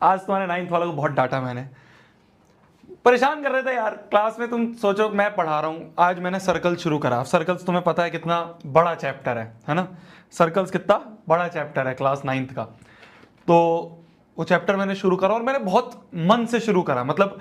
आज तुम्हारे 9th वालों को बहुत डांटा मैंने, परेशान कर रहे थे यार क्लास में। तुम सोचो मैं पढ़ा रहा हूँ, आज मैंने सर्कल शुरू करा। सर्कल्स तुम्हें पता है कितना बड़ा चैप्टर है ना? सर्कल्स कितना बड़ा चैप्टर है क्लास 9th का। तो वो चैप्टर मैंने शुरू करा और मैंने बहुत मन से शुरू करा, मतलब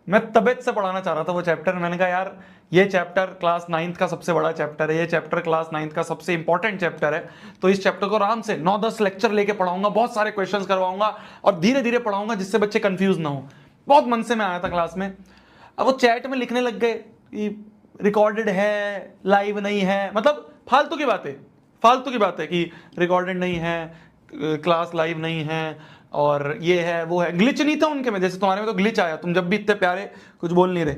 मैं तबीयत से पढ़ाना चाह रहा था वो चैप्टर। मैंने कहा यार ये चैप्टर क्लास 9th का सबसे बड़ा चैप्टर है, ये चैप्टर क्लास 9th का सबसे इंपॉर्टेंट चैप्टर है, तो इस चैप्टर को आराम से 9-10 लेक्चर लेके पढ़ाऊंगा, बहुत सारे क्वेश्चंस करवाऊंगा और धीरे धीरे पढ़ाऊंगा जिससे बच्चे कंफ्यूज ना हो। बहुत मन से मैं आया था क्लास में। अब वो चैट में लिखने लग गए कि रिकॉर्डेड है, लाइव नहीं है, मतलब फालतू की बातें कि रिकॉर्डेड नहीं है, क्लास लाइव नहीं है, और ये है वो है। ग्लिच नहीं था उनके में, जैसे तुम्हारे में तो ग्लिच आया, तुम जब भी इतने प्यारे कुछ बोल नहीं रहे,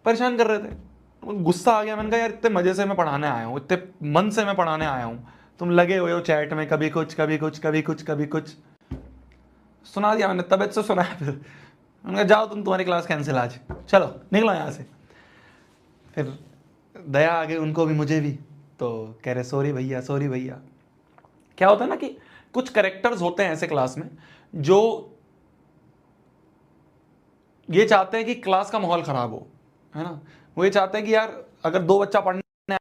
परेशान कर रहे थे। गुस्सा आ गया, मैंने कहा यार इतने मजे से मैं पढ़ाने आया हूँ, इतने मन से मैं पढ़ाने आया हूँ, तुम लगे हुए हो चैट में कभी कुछ कभी कुछ कभी कुछ कभी कुछ। सुना दिया मैंने, तबीयत से सुनाया। फिर मैंने कहा जाओ तुम्हारी क्लास कैंसिल आज, चलो निकलो यहाँ से। फिर दया आ गई उनको भी मुझे भी, तो कह रहे सॉरी भैया सॉरी भैया। क्या होता है ना कि कुछ करेक्टर्स होते हैं ऐसे क्लास में जो ये चाहते हैं कि क्लास का माहौल खराब हो, है ना? वो ये चाहते हैं कि यार अगर 2 बच्चा पढ़ने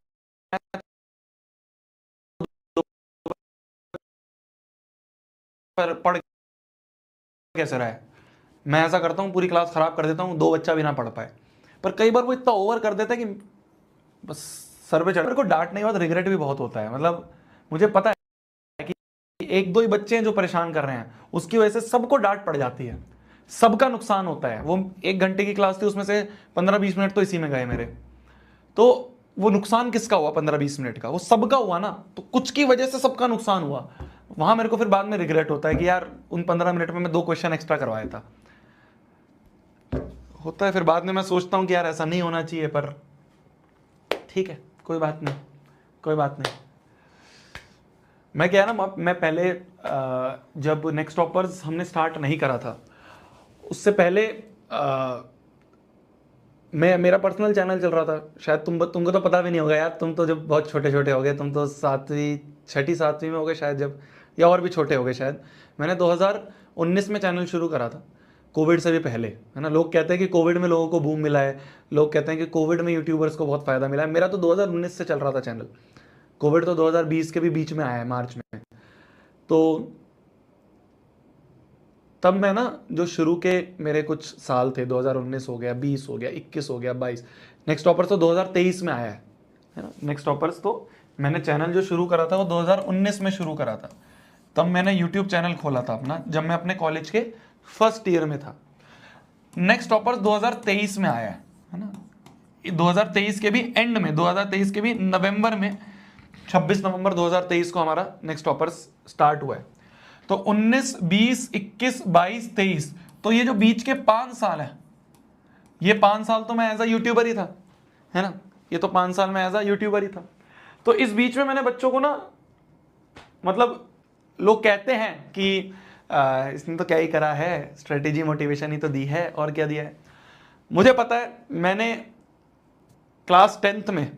पर पढ़ कैसे रहा है। मैं ऐसा करता हूँ पूरी क्लास खराब कर देता हूँ, 2 बच्चा भी ना पढ़ पाए। पर कई बार वो इतना ओवर कर देता है कि बस सर पे चढ़। मेरे को डांटने के बाद रिग्रेट भी बहुत होता है, मतलब मुझे पता है कि 1-2 ही बच्चे हैं जो परेशान कर रहे हैं, उसकी वजह से सबको डांट पड़ जाती है, सबका नुकसान होता है। वो 1 घंटे की क्लास थी, उसमें से 15-20 मिनट तो इसी में गए मेरे। तो वो नुकसान किसका हुआ? 15-20 मिनट का, वो सबका हुआ ना। तो कुछ की वजह से सबका नुकसान हुआ। वहां मेरे को फिर बाद में रिग्रेट होता है कि यार उन 15 मिनट में मैं 2 क्वेश्चन एक्स्ट्रा करवाया था। होता है फिर बाद में मैं सोचता हूँ कि यार ऐसा नहीं होना चाहिए, पर ठीक है, कोई बात नहीं, कोई बात नहीं। मैं क्या है ना, मैं पहले जब नेक्स्ट टॉपर्स हमने स्टार्ट नहीं करा था, उससे पहले मेरा पर्सनल चैनल चल रहा था। शायद तुमको तो पता भी नहीं होगा यार, तुम तो जब बहुत छोटे छोटे हो गए, तुम तो 7वीं 6ठी 7वीं में हो गए शायद जब, या और भी छोटे हो गए शायद। मैंने 2019 में चैनल शुरू करा था, कोविड से भी पहले, है ना? लोग कहते हैं कि कोविड में लोगों को बूम मिला है, लोग कहते हैं कि कोविड में यूट्यूबर्स को बहुत फ़ायदा मिला है। मेरा तो 2019 से चल रहा था चैनल, कोविड तो 2020 के भी बीच में आया है, मार्च में। तो तब मैं ना जो शुरू के मेरे कुछ साल थे, 2019 हो गया, 20 हो गया, 21 हो गया, 22, नेक्स्ट टॉपर्स तो 2023 में आया है ना? नेक्स्ट टॉपर्स तो मैंने चैनल जो शुरू करा था वो 2019 में शुरू करा था। तब मैंने यूट्यूब चैनल खोला था अपना, जब मैं अपने कॉलेज के फर्स्ट ईयर में था। नेक्स्ट टॉपर्स 2023 में आया है ना? 2023 के भी एंड में, 2023 के भी नवंबर में, 26 नवंबर 2023 को हमारा नेक्स्ट टॉपर्स स्टार्ट हुआ है। तो 19, 20, 21, 22, 23, तो ये जो बीच के 5 साल है, ये 5 साल तो मैं एज अ यूट्यूबर ही था, है ना? ये तो 5 साल में एज अ यूट्यूबर ही था। तो इस बीच में मैंने बच्चों को ना, मतलब लोग कहते हैं कि इसने तो क्या ही करा है, स्ट्रेटेजी मोटिवेशन ही तो दी है, और क्या दिया है। मुझे पता है, मैंने क्लास 10th में,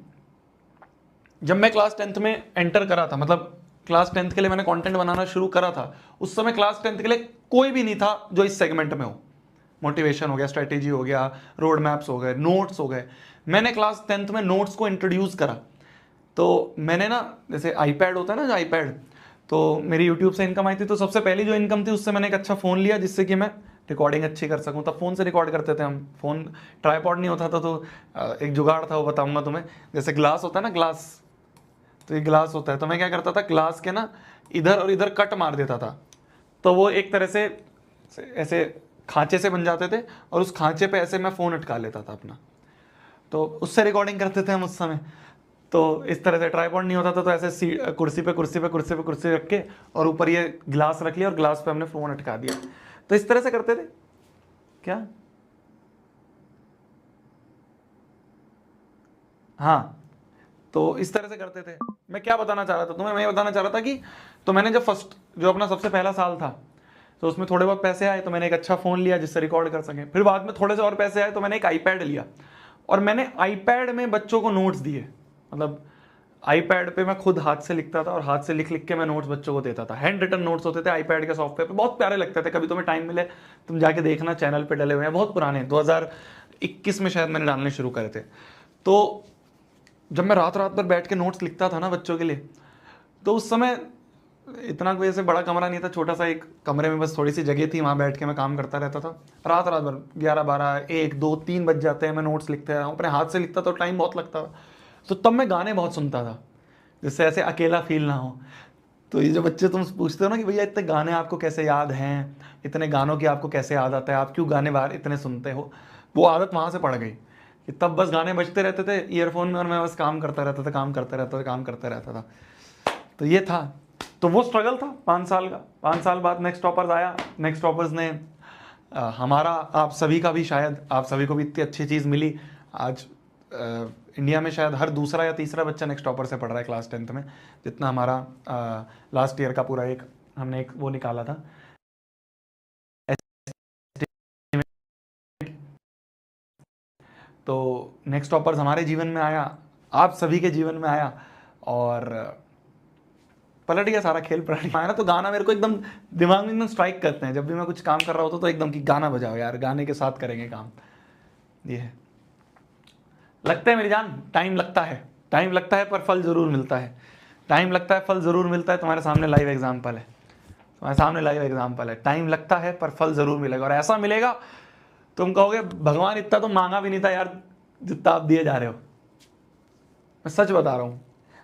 जब मैं क्लास 10th में एंटर करा था, मतलब क्लास 10th के लिए मैंने कंटेंट बनाना शुरू करा था, उस समय क्लास 10th के लिए कोई भी नहीं था जो इस सेगमेंट में हो। मोटिवेशन हो गया, स्ट्रेटेजी हो गया, रोड मैप्स हो गए, नोट्स हो गए। मैंने क्लास 10th में नोट्स को इंट्रोड्यूस करा। तो मैंने ना, जैसे आईपैड होता है ना, जो आईपैड, तो मेरी यूट्यूब से इनकम आई थी, तो सबसे पहली जो इनकम थी उससे मैंने एक अच्छा फ़ोन लिया जिससे कि मैं रिकॉर्डिंग अच्छी कर सकूं। तब फ़ोन से रिकॉर्ड करते थे हम, फ़ोन ट्राईपॉड नहीं होता था, तो एक जुगाड़ था, वो बताऊंगा तुम्हें। जैसे ग्लास होता है ना, ग्लास, तो ये ग्लास होता है, तो मैं क्या करता था, ग्लास के ना इधर और इधर कट मार देता था, तो वो एक तरह से ऐसे खांचे से बन जाते थे, और उस खांचे पे ऐसे मैं फ़ोन अटका लेता था अपना, तो उससे रिकॉर्डिंग करते थे हम उस समय। तो इस तरह से ट्राईपॉड नहीं होता था, तो ऐसे कुर्सी पे कुर्सी पे कुर्सी पे कुर्सी रख के, और ऊपर ये ग्लास रख लिया और ग्लास पे हमने फ़ोन अटका दिया। तो इस तरह से करते थे। क्या? हाँ, तो इस तरह से करते थे। मैं क्या बताना चाह रहा था तुम्हें, मैं ये बताना चाह रहा था कि, तो मैंने जब फर्स्ट, जो अपना सबसे पहला साल था, तो उसमें थोड़े बहुत पैसे आए, तो मैंने एक अच्छा फ़ोन लिया जिससे रिकॉर्ड कर सकें। फिर बाद में थोड़े से और पैसे आए, तो मैंने एक आईपैड लिया, और मैंने आईपैड में बच्चों को नोट्स दिए। मतलब आईपैड पे मैं खुद हाथ से लिखता था और हाथ से लिख लिख के मैं नोट्स बच्चों को देता था। हैंड रिटन नोट्स होते थे आईपैड के सॉफ्टवेयर पे, बहुत प्यारे लगते थे। कभी तुम्हें टाइम मिले तुम जाके देखना, चैनल पे डले हुए हैं, बहुत पुराने, 2021 में शायद मैंने डालने शुरू करे थे। तो जब मैं रात रात भर बैठ के नोट्स लिखता था ना बच्चों के लिए, तो उस समय इतना कोई ऐसे बड़ा कमरा नहीं था, छोटा सा एक कमरे में बस थोड़ी सी जगह थी, वहाँ बैठ के मैं काम करता रहता था रात रात भर। 11, 12, 1, 2, 3 बज जाते हैं, मैं नोट्स लिखते रहा हूँ, अपने हाथ से लिखता तो टाइम बहुत लगता था। तो तब मैं गाने बहुत सुनता था, जिससे ऐसे अकेला फील ना हो। तो ये जो बच्चे तुम पूछते हो ना कि भैया इतने गाने आपको कैसे याद हैं, इतने गानों की आपको कैसे याद आता है, आप क्यों गाने बाहर इतने सुनते हो, वो आदत वहाँ से पड़ गई कि तब बस गाने बजते रहते थे ईयरफोन में और मैं बस काम करता रहता था, काम करता रहता था, काम करता रहता था। तो ये था, तो वो स्ट्रगल था 5 साल का। 5 साल बाद नेक्स्ट टॉपर्स आया। नेक्स्ट टॉपर्स ने हमारा, आप सभी का भी, शायद आप सभी को भी इतनी अच्छी चीज़ मिली। आज इंडिया में शायद हर दूसरा या तीसरा बच्चा नेक्स्ट टॉपर से पढ़ रहा है क्लास 10th में, जितना हमारा लास्ट ईयर का पूरा एक हमने एक वो निकाला था। तो नेक्स्ट टॉपर्स हमारे जीवन में आया, आप सभी के जीवन में आया, और पलट गया सारा खेल पलट गया ना। तो गाना मेरे को एकदम दिमाग में एकदम स्ट्राइक करते हैं, जब भी मैं कुछ काम कर रहा होता तो एकदम कि गाना बजाओ यार, गाने के साथ करेंगे काम। ये है, लगता है मेरी जान, टाइम लगता है, टाइम लगता है पर फल जरूर मिलता है। टाइम लगता है, फल जरूर मिलता है। तुम्हारे सामने लाइव एग्जाम्पल है, तुम्हारे सामने लाइव एग्जाम्पल है। टाइम लगता है पर फल जरूर मिलेगा, और ऐसा मिलेगा तुम कहोगे भगवान इतना तो मांगा भी नहीं था यार जितना आप दिए जा रहे हो। मैं सच बता रहा हूं,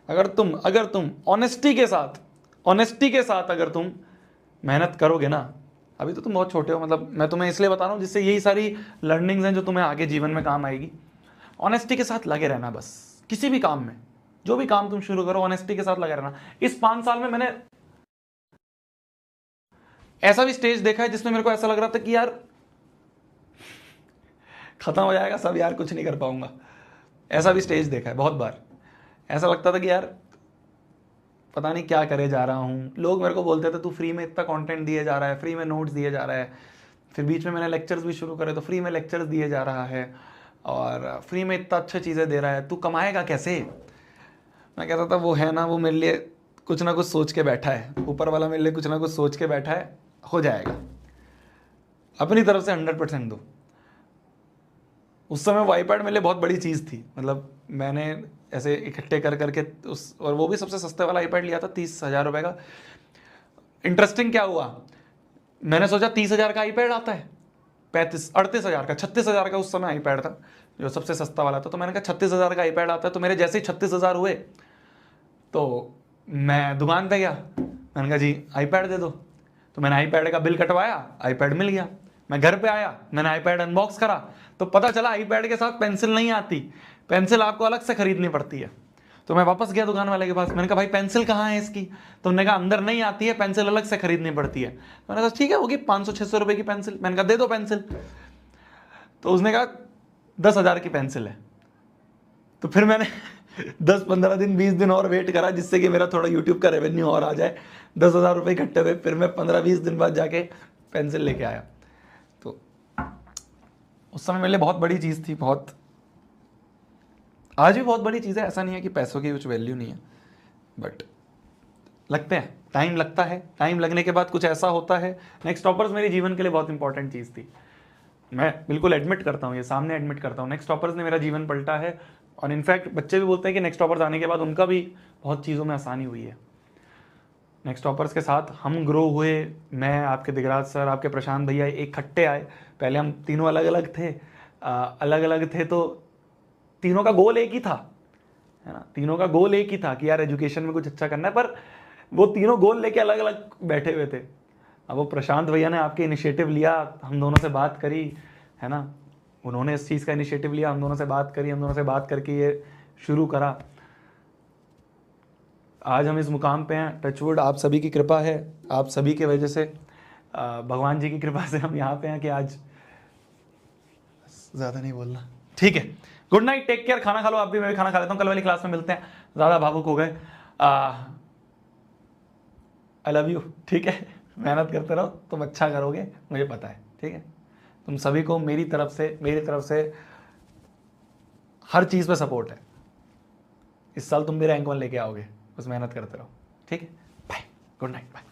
अगर तुम ऑनेस्टी के साथ अगर तुम मेहनत करोगे ना, अभी तो तुम बहुत छोटे हो, मतलब मैं तुम्हें इसलिए बता रहा हूं जिससे यही सारी लर्निंग्स हैं जो तुम्हें आगे जीवन में काम आएगी। ऑनेस्टी के साथ लगे रहना बस, किसी भी काम में, जो भी काम तुम शुरू करो ऑनेस्टी के साथ लगे रहना। इस 5 साल में मैंने ऐसा भी स्टेज देखा है जिसमें मेरे को ऐसा लग रहा था कि यार खत्म हो जाएगा सब यार, कुछ नहीं कर पाऊंगा। ऐसा भी स्टेज देखा है बहुत बार। ऐसा लगता था कि यार पता नहीं क्या करे जा रहा हूँ। लोग मेरे को बोलते थे तू फ्री में इतना कंटेंट दिए जा रहा है, फ्री में नोट्स दिए जा रहा है। फिर बीच में मैंने लेक्चर्स भी शुरू करे तो फ्री में लेक्चर्स दिए जा रहा है, और फ्री में इतना अच्छा चीज़ें दे रहा है, तू कमाएगा कैसे। मैं कहता था वो है ना, वो मेरे लिए कुछ ना कुछ सोच के बैठा है, ऊपर वाला मेरे लिए कुछ ना कुछ सोच के बैठा है, हो जाएगा। अपनी तरफ से 100% दो। उस समय वो आईपैड मेरे लिए बहुत बड़ी चीज़ थी, मतलब मैंने ऐसे इकट्ठे कर करके उस, और वो भी सबसे सस्ते वाला आईपैड लिया था 30,000 रुपये का। इंटरेस्टिंग क्या हुआ, मैंने सोचा 30,000 का आईपैड आता है, 38,000 का, 36,000 का उस समय आईपैड था जो सबसे सस्ता वाला था। तो मैंने कहा 36,000 का आईपैड आता है, तो मेरे जैसे ही 36,000 हुए तो मैं दुकान पे गया, मैंने कहा जी आईपैड दे दो। तो मैंने आईपैड का बिल कटवाया, आईपैड मिल गया। मैं घर पे आया, मैंने आईपैड अनबॉक्स करा, तो पता चला आईपैड के साथ पेंसिल नहीं आती, पेंसिल आपको अलग से खरीदनी पड़ती है। तो मैं वापस गया दुकान वाले के पास, मैंने कहा भाई पेंसिल कहाँ है इसकी। तो उन्होंने कहा अंदर नहीं आती है, पेंसिल अलग से खरीदनी पड़ती है। मैंने कहा ठीक है, होगी 500-600 रुपये की पेंसिल। मैंने कहा दे दो पेंसिल। तो उसने कहा 10,000 की पेंसिल है। तो फिर मैंने 10-15 दिन 20 दिन और वेट करा, जिससे कि मेरा थोड़ा यूट्यूब का रेवेन्यू और आ जाए। 10,000 रुपये इकट्ठे हुए, फिर मैं 15-20 दिन बाद जाके पेंसिल लेके आया। तो उस समय मेरे लिए बहुत बड़ी चीज़ थी, बहुत, आज भी बहुत बड़ी चीज़ है। ऐसा नहीं है कि पैसों की कुछ वैल्यू नहीं है, बट लगते हैं, टाइम लगता है। टाइम लगने के बाद कुछ ऐसा होता है। नेक्स्ट टॉपर्स मेरे जीवन के लिए बहुत इंपॉर्टेंट चीज़ थी, मैं बिल्कुल एडमिट करता हूँ, ये सामने एडमिट करता हूँ। नेक्स्ट टॉपर्स ने मेरा जीवन पलटा है, और इनफैक्ट बच्चे भी बोलते हैं कि नेक्स्ट टॉपर्स आने के बाद उनका भी बहुत चीज़ों में आसानी हुई है। नेक्स्ट टॉपर्स के साथ हम ग्रो हुए, मैं, आपके दिगराज सर, आपके प्रशांत भैया इकट्ठे आए। पहले हम तीनों अलग अलग थे, अलग अलग थे, तो तीनों का गोल एक ही था, है ना। तीनों का गोल एक ही था कि यार एजुकेशन में कुछ अच्छा करना है, पर वो तीनों गोल लेके अलग अलग बैठे हुए थे। अब वो प्रशांत भैया ने आपके इनिशिएटिव लिया, हम दोनों से बात करी, है ना, उन्होंने इस चीज़ का इनिशिएटिव लिया, हम दोनों से बात करी, हम दोनों से बात करके ये शुरू करा। आज हम इस मुकाम पे हैं, टचवुड आप सभी की कृपा है, आप सभी की वजह से, भगवान जी की कृपा से हम यहाँ पे हैं कि आज, ज़्यादा नहीं बोलना, ठीक है। गुड नाइट, टेक केयर, खाना खा लो आप भी, मैं भी खाना खा लेता हूँ, कल वाली क्लास में मिलते हैं। ज़्यादा भावुक हो गए, आई लव यू, ठीक है। मेहनत करते रहो, तुम अच्छा करोगे, मुझे पता है, ठीक है। तुम सभी को मेरी तरफ से हर चीज़ पे सपोर्ट है। इस साल तुम भी रैंक 1 लेके आओगे, बस मेहनत करते रहो। ठीक है, बाय, गुड नाइट, बाय।